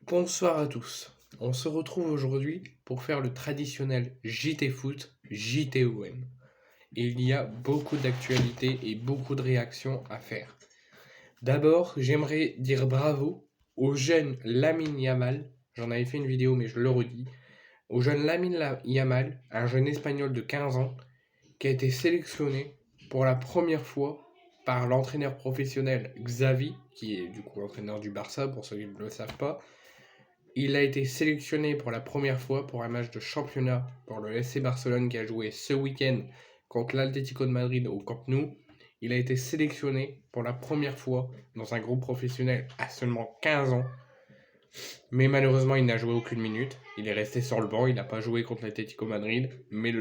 Bonsoir à tous. On se retrouve aujourd'hui pour faire le traditionnel JT Foot, JTOM. Et il y a beaucoup d'actualités et beaucoup de réactions à faire. D'abord, j'aimerais dire bravo au jeune Lamine Yamal. J'en avais fait une vidéo, mais je le redis. Au jeune Lamine Yamal, un jeune espagnol de 15 ans, qui a été sélectionné pour la première fois par l'entraîneur professionnel Xavi, qui est du coup l'entraîneur du Barça, pour ceux qui ne le savent pas. Il a été sélectionné pour la première fois pour un match de championnat pour le FC Barcelone qui a joué ce week-end contre l'Atlético de Madrid au Camp Nou. Il a été sélectionné pour la première fois dans un groupe professionnel à seulement 15 ans. Mais malheureusement, il n'a joué aucune minute. Il est resté sur le banc, il n'a pas joué contre l'Atlético Madrid. Mais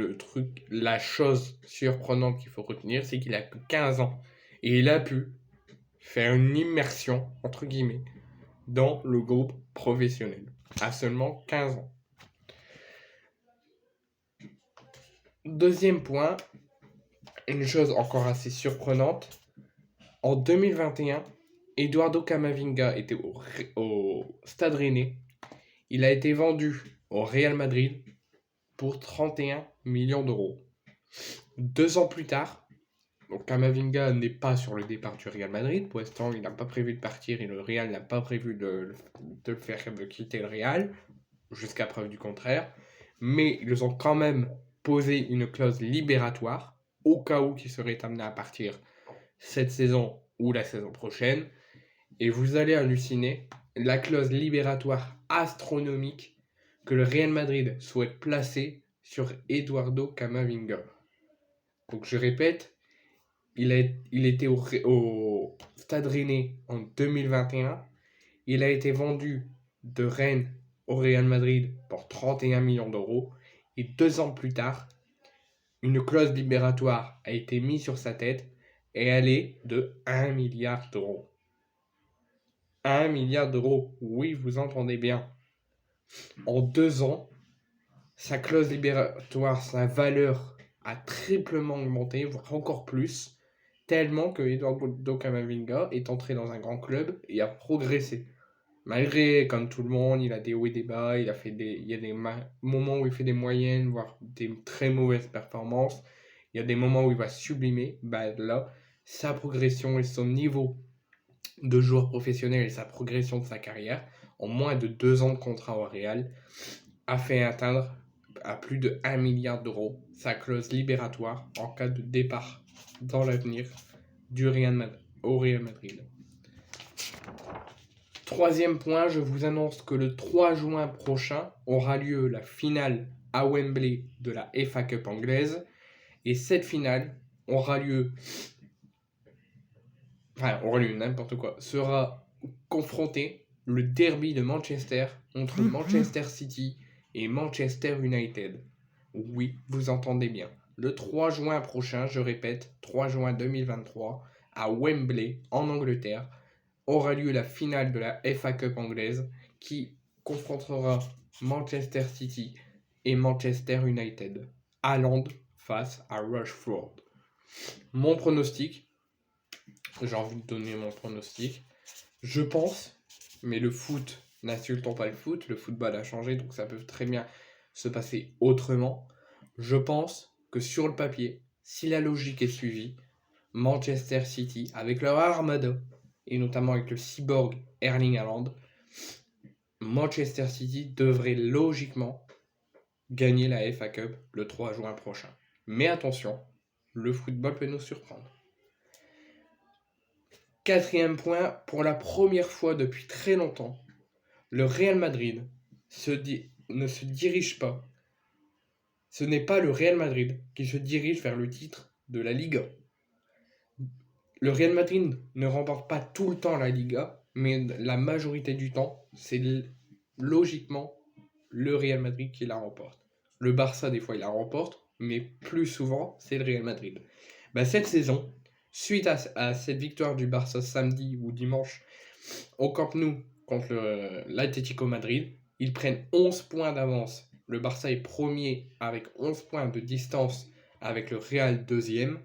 la chose surprenante qu'il faut retenir, c'est qu'il a que 15 ans. Et il a pu faire une immersion, entre guillemets, dans le groupe professionnel, à seulement 15 ans. Deuxième point, une chose encore assez surprenante, en 2021, Eduardo Camavinga était au Stade Rennais. Il a été vendu au Real Madrid pour 31 millions d'euros. 2 ans plus tard, donc Camavinga n'est pas sur le départ du Real Madrid. Pour l'instant, il n'a pas prévu de partir et le Real n'a pas prévu de le faire quitter le Real, jusqu'à preuve du contraire. Mais ils ont quand même posé une clause libératoire au cas où il serait amené à partir cette saison ou la saison prochaine. Et vous allez halluciner, la clause libératoire astronomique que le Real Madrid souhaite placer sur Eduardo Camavinga. Donc je répète, il était au Stade Rennais en 2021. Il a été vendu de Rennes au Real Madrid pour 31 millions d'euros. Et 2 ans plus tard, une clause libératoire a été mise sur sa tête et elle est de 1 milliard d'euros. 1 milliard d'euros, oui, vous entendez bien. En 2 ans, sa clause libératoire, sa valeur a triplement augmenté, voire encore plus, tellement que Eduardo Camavinga est entré dans un grand club et a progressé. Malgré, comme tout le monde, il a des hauts et des bas, il y a des moments où il fait des moyennes, voire des très mauvaises performances. Il y a des moments où il va sublimer. Bah là, sa progression et son niveau de joueur professionnel et sa progression de sa carrière, en moins de 2 ans de contrat au Real, a fait atteindre à plus de 1 milliard d'euros sa clause libératoire en cas de départ dans l'avenir au Real Madrid. Troisième point, je vous annonce que le 3 juin prochain aura lieu la finale à Wembley de la FA Cup anglaise. Et cette finale aura lieu n'importe quoi, sera confronté le derby de Manchester entre Manchester City et Manchester United. Oui, vous entendez bien. Le 3 juin prochain, je répète, 3 juin 2023, à Wembley, en Angleterre, aura lieu la finale de la FA Cup anglaise qui confrontera Manchester City et Manchester United. Haaland face à Rashford. Mon pronostic, j'ai envie de donner mon pronostic. Je pense, mais le foot n'insultons pas le football a changé, donc ça peut très bien se passer autrement. Je pense que sur le papier, si la logique est suivie, Manchester City, avec leur armada, et notamment avec le cyborg Erling Haaland, Manchester City devrait logiquement gagner la FA Cup le 3 juin prochain. Mais attention, le football peut nous surprendre. Quatrième point, pour la première fois depuis très longtemps, le Real Madrid ne se dirige pas. Ce n'est pas le Real Madrid qui se dirige vers le titre de la Liga. Le Real Madrid ne remporte pas tout le temps la Liga, mais la majorité du temps, c'est logiquement le Real Madrid qui la remporte. Le Barça, des fois, il la remporte, mais plus souvent, c'est le Real Madrid. Cette saison, suite à cette victoire du Barça samedi ou dimanche au Camp Nou contre l'Atlético Madrid, ils prennent 11 points d'avance. Le Barça est premier avec 11 points de distance avec le Real deuxième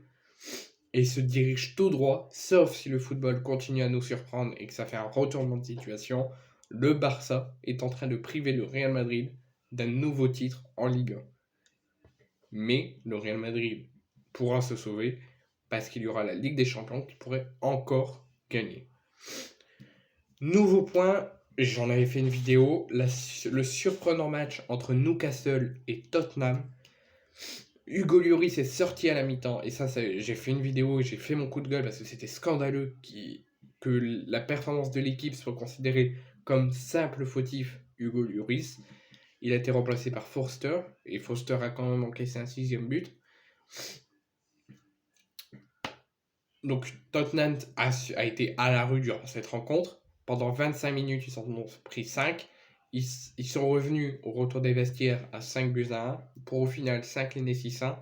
et se dirige tout droit, sauf si le football continue à nous surprendre et que ça fait un retournement de situation, le Barça est en train de priver le Real Madrid d'un nouveau titre en Ligue 1. Mais le Real Madrid pourra se sauver parce qu'il y aura la Ligue des Champions qui pourrait encore gagner. Nouveau point, j'en avais fait une vidéo, le surprenant match entre Newcastle et Tottenham. Hugo Lloris est sorti à la mi-temps et ça j'ai fait une vidéo et j'ai fait mon coup de gueule parce que c'était scandaleux que la performance de l'équipe soit considérée comme simple fautif Hugo Lloris. Il a été remplacé par Foster et Foster a quand même encaissé un 6e but. Donc Tottenham a été à la rue durant cette rencontre. Pendant 25 minutes, ils en ont pris 5. Ils sont revenus au retour des vestiaires à 5-1. Pour au final 5-6-1.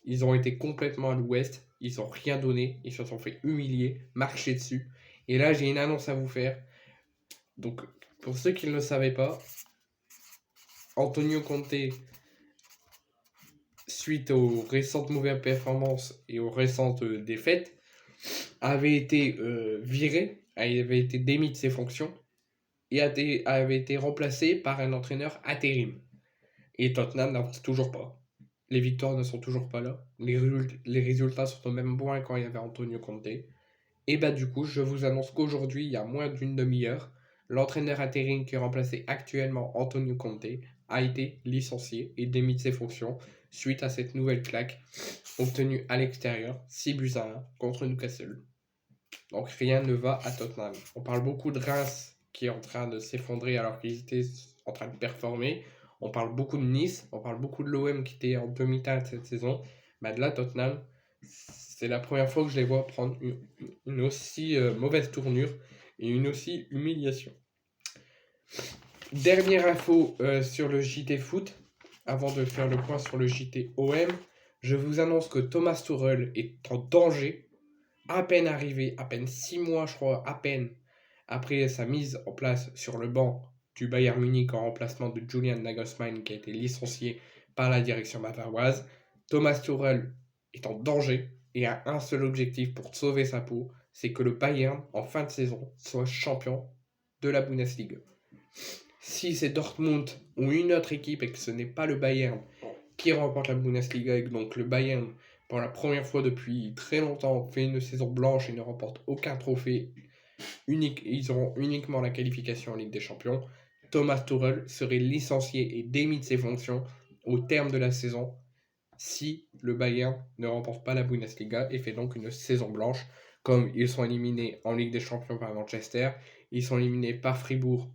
Ils ont été complètement à l'ouest. Ils n'ont rien donné. Ils se sont fait humilier, marcher dessus. Et là, j'ai une annonce à vous faire. Donc, pour ceux qui ne le savaient pas, Antonio Conte, suite aux récentes mauvaises performances et aux récentes défaites, avait été viré, avait été démis de ses fonctions et avait été remplacé par un entraîneur intérim. Et Tottenham n'avance toujours pas. Les victoires ne sont toujours pas là. Les résultats sont au même point quand il y avait Antonio Conte. Et bah du coup, je vous annonce qu'aujourd'hui, il y a moins d'une demi-heure, l'entraîneur intérim qui remplaçait actuellement Antonio Conte a été licencié et démis de ses fonctions suite à cette nouvelle claque obtenue à l'extérieur, 6-1 contre Newcastle. Donc rien ne va à Tottenham. On parle beaucoup de Reims qui est en train de s'effondrer alors qu'ils étaient en train de performer. On parle beaucoup de Nice, on parle beaucoup de l'OM qui était en demi-teinte cette saison. Mais de là, Tottenham, c'est la première fois que je les vois prendre une aussi mauvaise tournure et une aussi humiliation. Dernière info sur le JT Foot, avant de faire le point sur le JT OM, je vous annonce que Thomas Tuchel est en danger. À peine arrivé, à peine 6 mois, je crois, à peine, après sa mise en place sur le banc du Bayern Munich en remplacement de Julian Nagelsmann qui a été licencié par la direction bavaroise, Thomas Tuchel est en danger et a un seul objectif pour sauver sa peau, c'est que le Bayern, en fin de saison, soit champion de la Bundesliga. Si c'est Dortmund ou une autre équipe et que ce n'est pas le Bayern qui remporte la Bundesliga et que donc le Bayern, pour la première fois depuis très longtemps, fait une saison blanche et ne remporte aucun trophée, ils auront uniquement la qualification en Ligue des Champions, Thomas Tuchel serait licencié et démis de ses fonctions au terme de la saison si le Bayern ne remporte pas la Bundesliga et fait donc une saison blanche. Comme ils sont éliminés en Ligue des Champions par Manchester, ils sont éliminés par Fribourg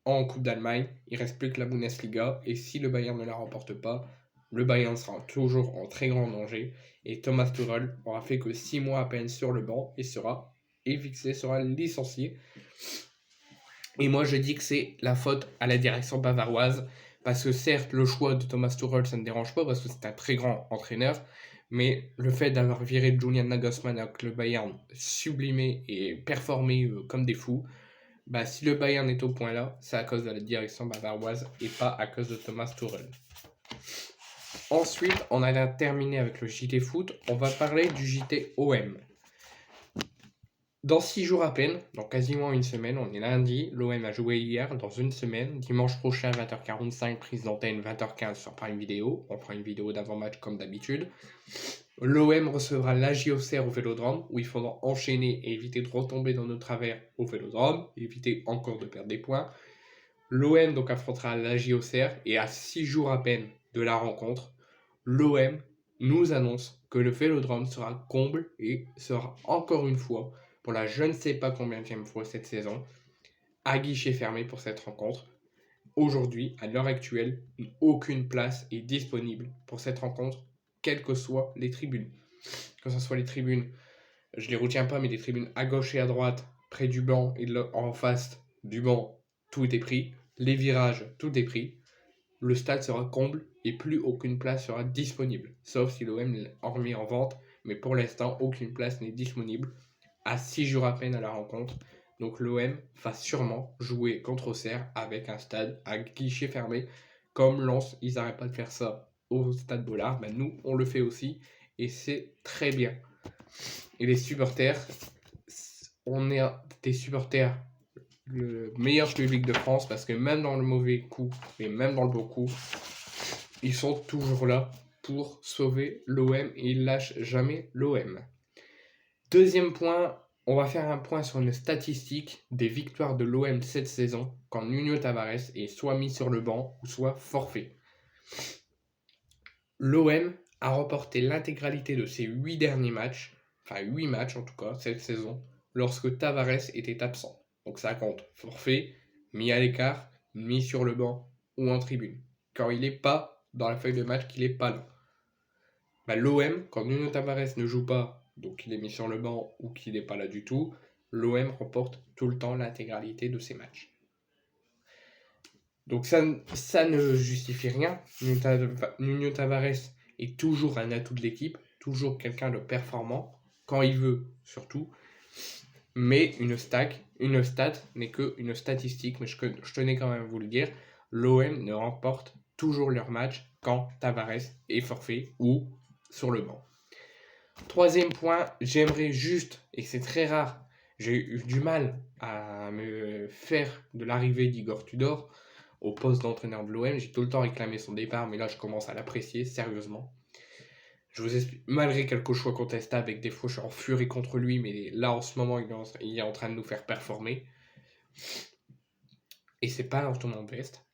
en Coupe d'Allemagne, il ne reste plus que la Bundesliga et si le Bayern ne la remporte pas, le Bayern sera toujours en très grand danger et Thomas Tuchel aura fait que 6 mois à peine sur le banc et sera évicté, sera licencié. Et moi je dis que c'est la faute à la direction bavaroise parce que certes le choix de Thomas Tuchel ça ne dérange pas parce que c'est un très grand entraîneur, mais le fait d'avoir viré Julian Nagelsmann avec le Bayern sublimé et performé comme des fous, bah, si le Bayern est au point là, c'est à cause de la direction bavaroise et pas à cause de Thomas Tuchel. Ensuite, on a terminé avec le JT Foot. On va parler du JT OM. Dans 6 jours à peine, donc quasiment une semaine, on est lundi, l'OM a joué hier, dans une semaine, dimanche prochain 20h45, prise d'antenne 20h15 sur Prime Video, on fera une vidéo d'avant-match comme d'habitude. L'OM recevra l'AJ Auxerre au Vélodrome, où il faudra enchaîner et éviter de retomber dans nos travers au Vélodrome, éviter encore de perdre des points. L'OM donc affrontera l'AJ Auxerre, et à 6 jours à peine de la rencontre, l'OM nous annonce que le Vélodrome sera comble et sera encore une fois, pour la je ne sais pas combienième fois cette saison, à guichet fermé pour cette rencontre. Aujourd'hui, à l'heure actuelle, aucune place est disponible pour cette rencontre, quelles que soient les tribunes. Que ce soit les tribunes, je les retiens pas, mais les tribunes à gauche et à droite, près du banc et en face du banc, tout est pris. Les virages, tout est pris. Le stade sera comble et plus aucune place sera disponible, sauf si l'OM l'a remis en vente, mais pour l'instant, aucune place n'est disponible. À 6 jours à peine à la rencontre, donc l'OM va sûrement jouer contre Auxerre avec un stade à guichet fermé, comme Lens, ils n'arrêtent pas de faire ça au stade Bollard, ben nous on le fait aussi et c'est très bien. Et les supporters, on est des supporters le meilleur public de France parce que même dans le mauvais coup et même dans le bon coup, ils sont toujours là pour sauver l'OM et ils lâchent jamais l'OM. Deuxième point, on va faire un point sur une statistique des victoires de l'OM cette saison quand Nuno Tavares est soit mis sur le banc ou soit forfait. L'OM a remporté l'intégralité de ses 8 derniers matchs, enfin 8 matchs en tout cas cette saison, lorsque Tavares était absent. Donc ça compte forfait, mis à l'écart, mis sur le banc ou en tribune. Quand il n'est pas dans la feuille de match, qu'il n'est pas là. L'OM, quand Nuno Tavares ne joue pas, donc il est mis sur le banc ou qu'il n'est pas là du tout, l'OM remporte tout le temps l'intégralité de ses matchs. Donc ça ne justifie rien. Nuno Tavares est toujours un atout de l'équipe, toujours quelqu'un de performant, quand il veut surtout. Mais une stat n'est qu'une statistique, mais je tenais quand même à vous le dire. L'OM ne remporte toujours leur match quand Tavares est forfait ou sur le banc. Troisième point, j'aimerais juste, et c'est très rare, j'ai eu du mal à me faire de l'arrivée d'Igor Tudor au poste d'entraîneur de l'OM. J'ai tout le temps réclamé son départ, mais là je commence à l'apprécier sérieusement. Je vous explique, malgré quelques choix contestables, avec des fois je suis en furie contre lui, mais là en ce moment il est en train de nous faire performer. Et c'est pas un retournement de veste.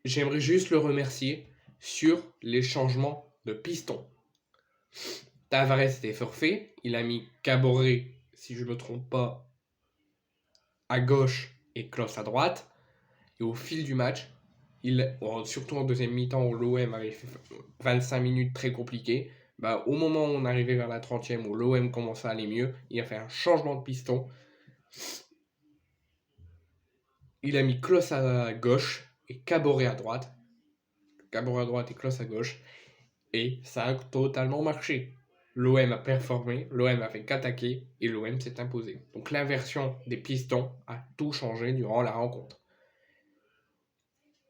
J'aimerais juste le remercier sur les changements de piston. Tavares était forfait, il a mis Caboret, si je ne me trompe pas, à gauche et Klose à droite. Et au fil du match, surtout en deuxième mi-temps où l'OM avait fait 25 minutes très compliquées, au moment où on arrivait vers la 30e, où l'OM commençait à aller mieux, il a fait un changement de piston. Il a mis Klose à gauche et Caboret à droite. Caboret à droite et Klose à gauche. Et ça a totalement marché. L'OM a performé, l'OM a fait qu'attaquer et l'OM s'est imposé. Donc l'inversion des pistons a tout changé durant la rencontre.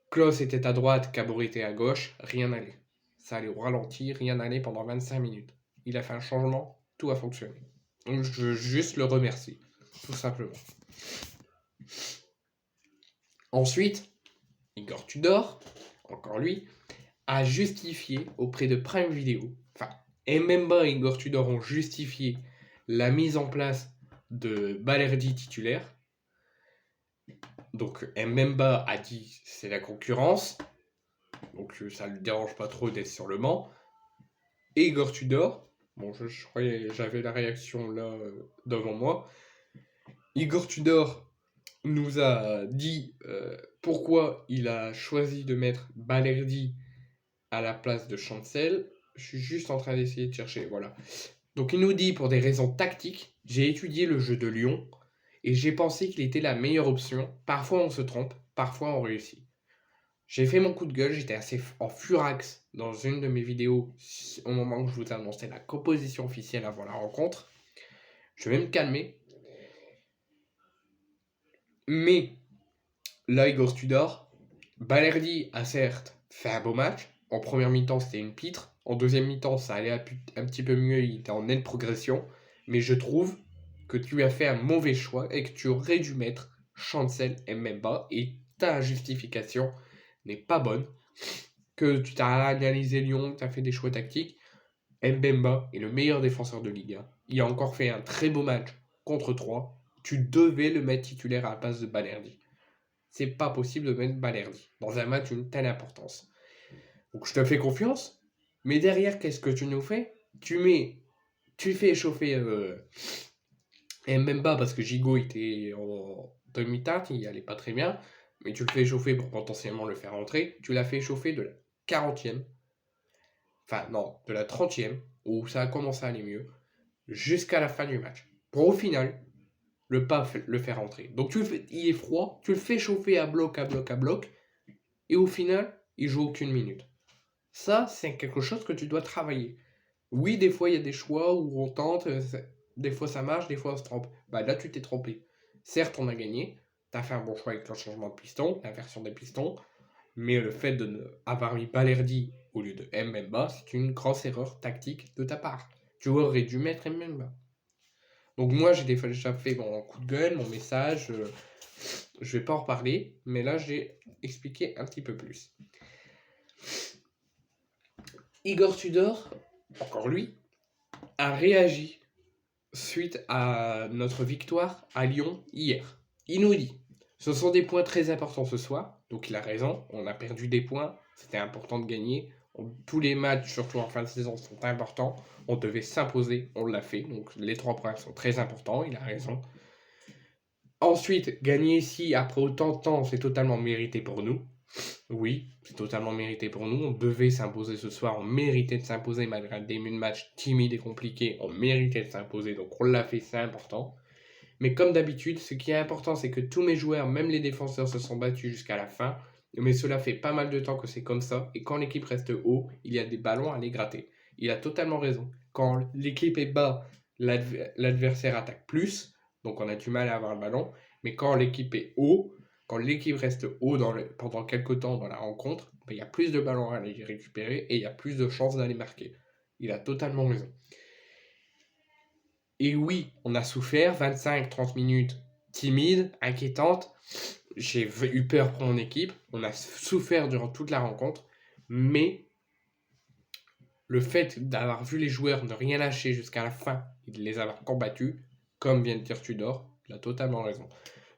Klose était à droite, Caboret était à gauche, rien n'allait. Ça allait au ralenti, rien n'allait pendant 25 minutes. Il a fait un changement, tout a fonctionné. Donc je veux juste le remercier, tout simplement. Ensuite, Igor Tudor, encore lui, a justifié auprès de Prime Video, et Mbemba et Igor Tudor ont justifié la mise en place de Balerdi titulaire. Donc Mbemba a dit c'est la concurrence, donc ça ne lui dérange pas trop d'être sur le banc. Et Igor Tudor, bon je croyais j'avais la réaction là devant moi. Igor Tudor nous a dit pourquoi il a choisi de mettre Balerdi à la place de Chancel. Je suis juste en train d'essayer de chercher, voilà. Donc il nous dit pour des raisons tactiques, j'ai étudié le jeu de Lyon et j'ai pensé qu'il était la meilleure option. Parfois on se trompe, parfois on réussit. J'ai fait mon coup de gueule, j'étais assez en furax dans une de mes vidéos au moment où je vous annonçais la composition officielle avant la rencontre. Je vais me calmer. Mais là, Igor Tudor, Balerdi a certes fait un beau match. En première mi-temps, c'était une pitre. En deuxième mi-temps, ça allait un petit peu mieux. Il était en nette progression. Mais je trouve que tu as fait un mauvais choix et que tu aurais dû mettre Chancel et Mbemba. Et ta justification n'est pas bonne. Que tu t'as analysé Lyon, tu as fait des choix tactiques. Mbemba est le meilleur défenseur de Ligue 1. Il a encore fait un très beau match contre 3. Tu devais le mettre titulaire à la place de Balerdi. C'est pas possible de mettre Balerdi dans un match d'une telle importance. Donc je te fais confiance, mais derrière, qu'est-ce que tu nous fais? Tu fais échauffer Mbemba parce que Gigot était en demi-teinte, il allait pas très bien, mais tu le fais échauffer pour potentiellement le faire rentrer. Tu l'as fait échauffer de la 40e, de la 30e, où ça a commencé à aller mieux, jusqu'à la fin du match. Pour au final, le faire rentrer. Donc il est froid, tu le fais chauffer à bloc, et au final, il joue aucune minute. Ça, c'est quelque chose que tu dois travailler. Oui, des fois, il y a des choix où on tente, des fois ça marche, des fois on se trompe. Là, tu t'es trompé. Certes, on a gagné, tu as fait un bon choix avec le changement de piston, l'inversion des pistons, mais le fait d'avoir mis Balerdi au lieu de Mbemba, c'est une grosse erreur tactique de ta part. Tu aurais dû mettre Mbemba. Donc moi, j'ai déjà fait mon coup de gueule, mon message. Je vais pas en reparler, mais là, j'ai expliqué un petit peu plus. Igor Tudor, encore lui, a réagi suite à notre victoire à Lyon hier. Il nous dit, ce sont des points très importants ce soir, donc il a raison, on a perdu des points, c'était important de gagner. Tous les matchs, surtout en fin de saison, sont importants. On devait s'imposer, on l'a fait, donc les 3 points sont très importants, il a raison. Ensuite, gagner ici après autant de temps, c'est totalement mérité pour nous. Oui, c'est totalement mérité pour nous. On devait s'imposer ce soir, on méritait de s'imposer malgré un début de match timide et compliqué. On méritait de s'imposer, donc on l'a fait, c'est important. Mais comme d'habitude, ce qui est important, c'est que tous mes joueurs, même les défenseurs, se sont battus jusqu'à la fin. Mais cela fait pas mal de temps que c'est comme ça. Et quand l'équipe reste haut, il y a des ballons à les gratter. Il a totalement raison. Quand l'équipe est bas, l'adversaire attaque plus. Donc on a du mal à avoir le ballon. Mais quand l'équipe est haut, quand l'équipe reste haut pendant quelques temps dans la rencontre, il y a plus de ballons à les récupérer et il y a plus de chances d'aller marquer. Il a totalement raison. Et oui, on a souffert 25-30 minutes timides, inquiétantes. J'ai eu peur pour mon équipe. On a souffert durant toute la rencontre. Mais le fait d'avoir vu les joueurs ne rien lâcher jusqu'à la fin et de les avoir combattus, comme vient de dire Tudor, il a totalement raison.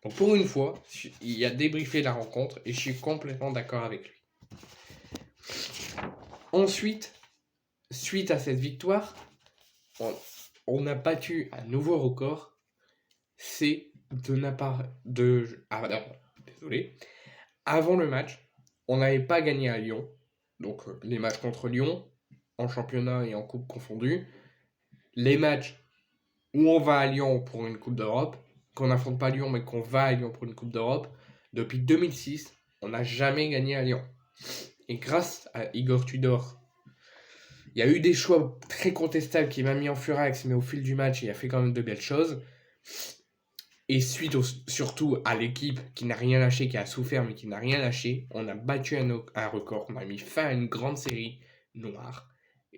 Donc pour une fois, il a débriefé la rencontre et je suis complètement d'accord avec lui. Ensuite, suite à cette victoire, on a battu un nouveau record. C'est désolé. Avant le match, on n'avait pas gagné à Lyon. Donc les matchs contre Lyon, en championnat et en coupe confondus. Les matchs où on va à Lyon pour une coupe d'Europe, qu'on n'affronte pas Lyon mais qu'on va à Lyon pour une coupe d'Europe. Depuis 2006, on n'a jamais gagné à Lyon. Et grâce à Igor Tudor, il y a eu des choix très contestables qui m'a mis en furax, mais au fil du match, il a fait quand même de belles choses. Et surtout à l'équipe qui n'a rien lâché, qui a souffert mais qui n'a rien lâché, on a battu un record, on a mis fin à une grande série noire.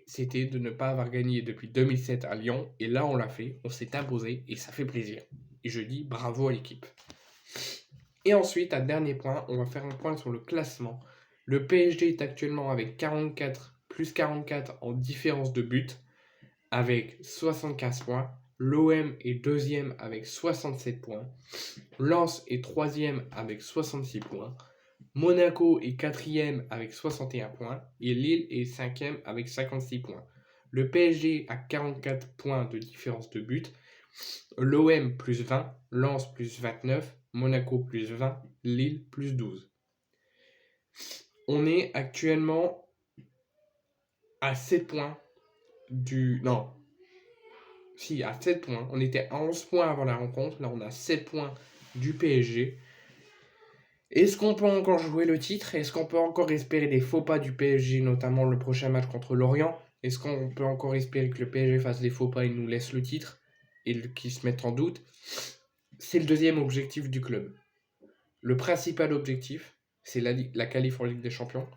C'était de ne pas avoir gagné depuis 2007 à Lyon, et là on l'a fait, on s'est imposé, et ça fait plaisir. Et je dis bravo à l'équipe. Et ensuite, un dernier point, on va faire un point sur le classement. Le PSG est actuellement avec 44, plus 44 en différence de but, avec 75 points. L'OM est deuxième avec 67 points. Lens est troisième avec 66 points. Monaco est quatrième avec 61 points. Et Lille est cinquième avec 56 points. Le PSG a 44 points de différence de but. L'OM plus 20. Lens plus 29. Monaco plus 20. Lille plus 12. On est actuellement à 7 points Non. Si, à 7 points. On était à 11 points avant la rencontre. Là, on a 7 points du PSG. Est-ce qu'on peut encore jouer le titre? Est-ce qu'on peut encore espérer des faux pas du PSG, notamment le prochain match contre Lorient? Est-ce qu'on peut encore espérer que le PSG fasse des faux pas et nous laisse le titre et qu'il se mette en doute? C'est le deuxième objectif du club. Le principal objectif, c'est la qualif en Ligue des Champions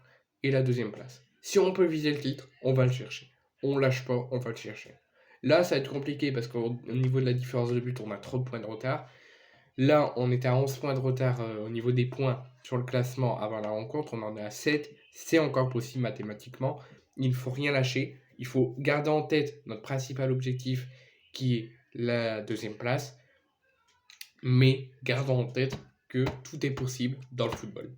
et la deuxième place. Si on peut viser le titre, on va le chercher. On lâche pas, on va le chercher. Là, ça va être compliqué parce qu'au niveau de la différence de but, on a trop de points de retard. Là, on était à 11 points de retard au niveau des points sur le classement avant la rencontre. On en est à 7. C'est encore possible mathématiquement. Il ne faut rien lâcher. Il faut garder en tête notre principal objectif qui est la deuxième place. Mais gardons en tête que tout est possible dans le football.